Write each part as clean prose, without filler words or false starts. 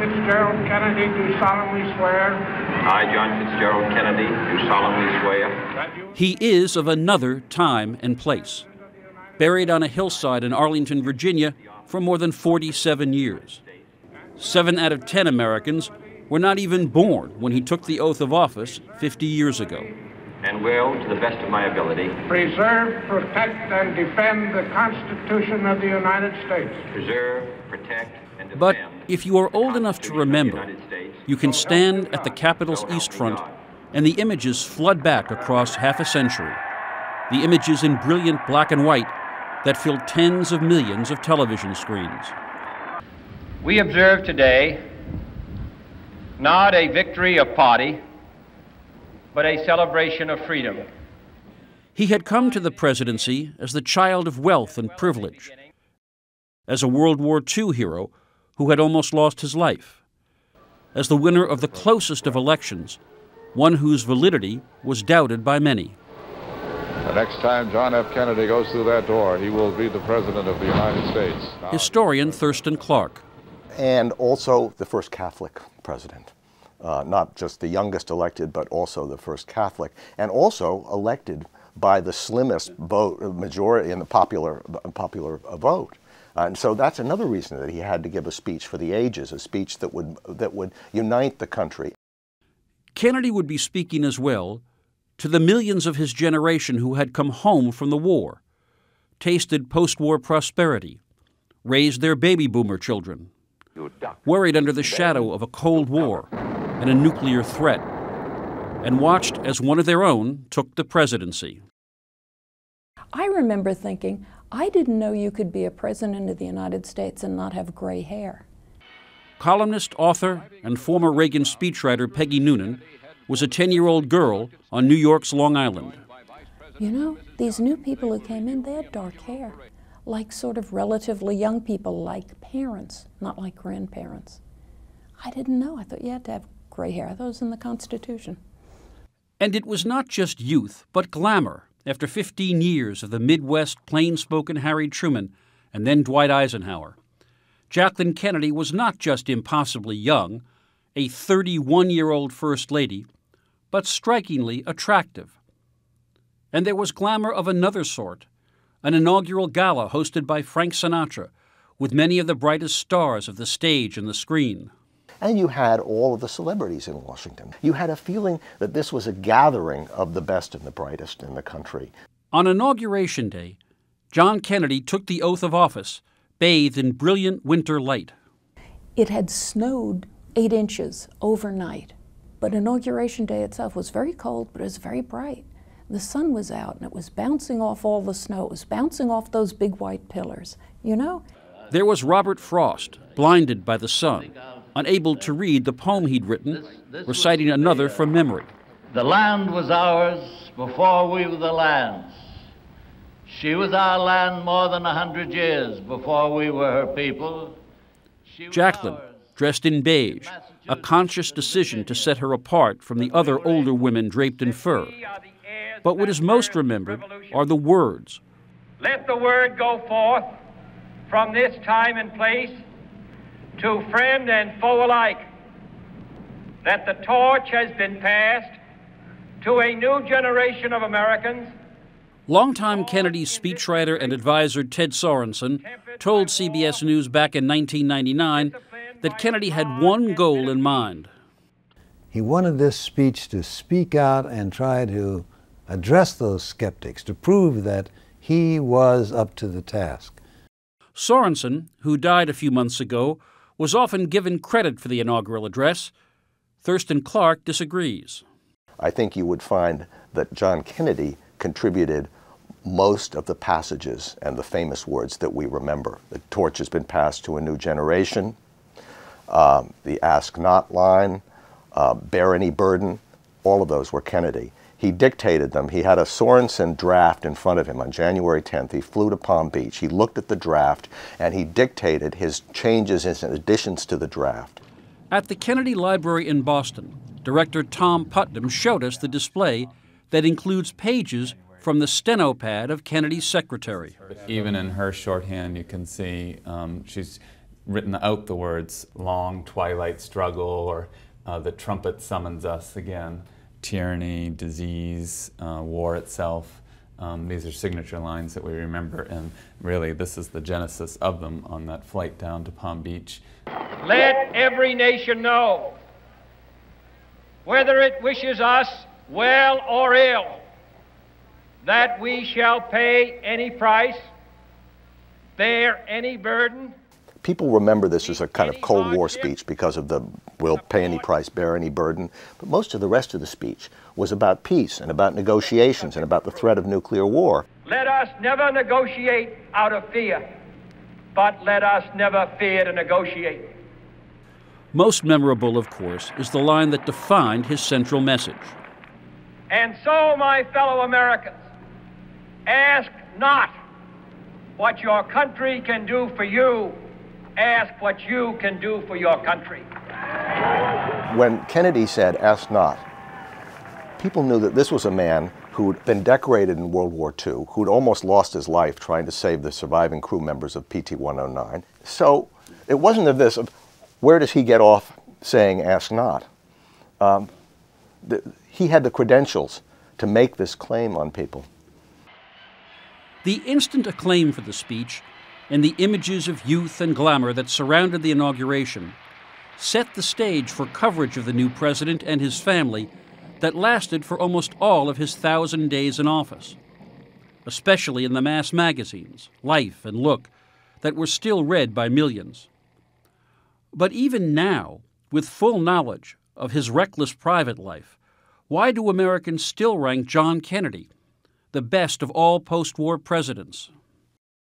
Fitzgerald Kennedy, do solemnly swear. I, John Fitzgerald Kennedy, do solemnly swear. He is of another time and place, buried on a hillside in Arlington, Virginia, for more than 47 years. 7 out of 10 Americans were not even born when he took the oath of office 50 years ago. And will, to the best of my ability, Preserve, protect, and defend the Constitution of the United States. Preserve, protect, and defend. But if you are old enough to remember, you can stand at the Capitol's East Front and the images flood back across half a century. The images in brilliant black and white that filled tens of millions of television screens. We observe today not a victory of party, but a celebration of freedom. He had come to the presidency as the child of wealth and privilege, as a World War II hero who had almost lost his life, as the winner of the closest of elections, one whose validity was doubted by many. The next time John F. Kennedy goes through that door, he will be the President of the United States. Historian Thurston Clark. And also the first Catholic president. Not just the youngest elected, but also the first Catholic, and also elected by the slimmest vote majority in the popular vote. And so that's another reason that he had to give a speech for the ages, a speech that would unite the country. Kennedy would be speaking as well to the millions of his generation who had come home from the war, tasted post-war prosperity, raised their baby boomer children, worried under the shadow of a Cold War and a nuclear threat, and watched as one of their own took the presidency. I remember thinking, I didn't know you could be a president of the United States and not have gray hair. Columnist, author, and former Reagan speechwriter Peggy Noonan was a 10-year-old girl on New York's Long Island. You know, these new people who came in, they had dark hair, like sort of relatively young people, like parents, not like grandparents. I didn't know. I thought you had to have gray hair. I thought it was in the Constitution. And it was not just youth, but glamour. After 15 years of the Midwest plain-spoken Harry Truman and then Dwight Eisenhower, Jacqueline Kennedy was not just impossibly young, a 31-year-old First Lady, but strikingly attractive. And there was glamour of another sort, an inaugural gala hosted by Frank Sinatra, with many of the brightest stars of the stage and the screen. And you had all of the celebrities in Washington. You had a feeling that this was a gathering of the best and the brightest in the country. On Inauguration Day, John Kennedy took the oath of office, bathed in brilliant winter light. It had snowed 8 inches overnight, but Inauguration Day itself was very cold, but it was very bright. The sun was out, and it was bouncing off all the snow. It was bouncing off those big white pillars, you know? There was Robert Frost, blinded by the sun, unable to read the poem he'd written, reciting another from memory. The land was ours before we were the land's. She was our land more than 100 years before we were her people. Jacqueline, dressed in beige, a conscious decision to set her apart from the other older women draped in fur. But what is most remembered are the words. Let the word go forth from this time and place to friend and foe alike, that the torch has been passed to a new generation of Americans. Longtime Kennedy speechwriter and advisor Ted Sorensen told CBS News back in 1999 that Kennedy had one goal in mind. He wanted this speech to speak out and try to address those skeptics, to prove that he was up to the task. Sorensen, who died a few months ago, was often given credit for the inaugural address. Thurston Clark disagrees. I think you would find that John Kennedy contributed most of the passages and the famous words that we remember. The torch has been passed to a new generation, the ask not line, bear any burden, all of those were Kennedy. He dictated them. He had a Sorensen draft in front of him on January 10th. He flew to Palm Beach. He looked at the draft, and he dictated his changes and additions to the draft. At the Kennedy Library in Boston, Director Tom Putnam showed us the display that includes pages from the stenopad of Kennedy's secretary. Even in her shorthand, you can see she's written out the words "long twilight struggle" or "the trumpet summons us again." Tyranny, disease, war itself. These are signature lines that we remember, and really this is the genesis of them on that flight down to Palm Beach. Let every nation know, whether it wishes us well or ill, that we shall pay any price, bear any burden. People remember this as a kind of Cold War speech because of the "we'll pay any price, bear any burden," but most of the rest of the speech was about peace and about negotiations and about the threat of nuclear war. Let us never negotiate out of fear, but let us never fear to negotiate. Most memorable, of course, is the line that defined his central message. And so, my fellow Americans, ask not what your country can do for you, ask what you can do for your country. When Kennedy said, "ask not," people knew that this was a man who'd been decorated in World War II, who'd almost lost his life trying to save the surviving crew members of PT-109. So it wasn't of this, of where does he get off saying "ask not"? He had the credentials to make this claim on people. The instant acclaim for the speech and the images of youth and glamour that surrounded the inauguration set the stage for coverage of the new president and his family that lasted for almost all of his 1,000 days in office, especially in the mass magazines, Life and Look, that were still read by millions. But even now, with full knowledge of his reckless private life, why do Americans still rank John Kennedy the best of all post-war presidents?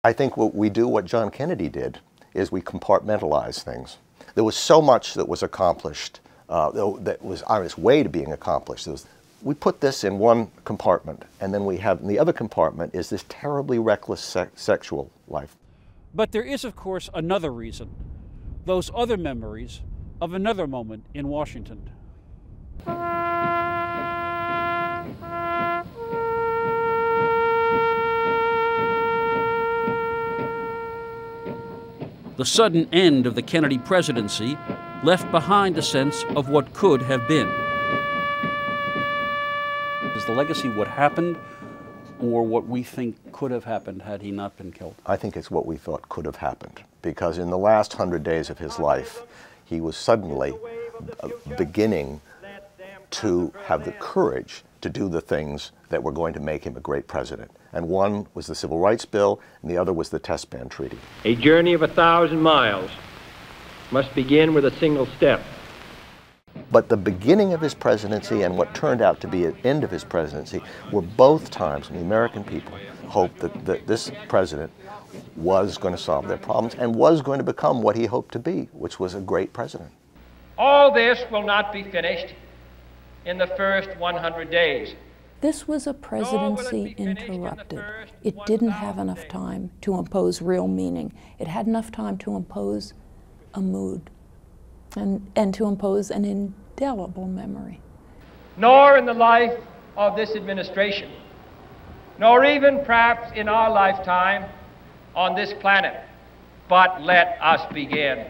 I think what John Kennedy did is we compartmentalize things. There was so much that was accomplished, that was on its way to being accomplished. We put this in one compartment, and then we have in the other compartment is this terribly reckless sexual life. But there is, of course, another reason, those other memories of another moment in Washington. The sudden end of the Kennedy presidency left behind a sense of what could have been. Is the legacy what happened or what we think could have happened had he not been killed? I think it's what we thought could have happened, because in the last 100 days of his life, he was suddenly beginning to have the courage to do the things that were going to make him a great president. And one was the Civil Rights Bill, and the other was the Test Ban Treaty. A journey of 1,000 miles must begin with a single step. But the beginning of his presidency and what turned out to be the end of his presidency were both times when the American people hoped that this president was going to solve their problems and was going to become what he hoped to be, which was a great president. All this will not be finished in the first 100 days. This was a presidency interrupted. It didn't have enough time to impose real meaning. It had enough time to impose a mood and to impose an indelible memory. Nor in the life of this administration, nor even perhaps in our lifetime on this planet. But let us begin.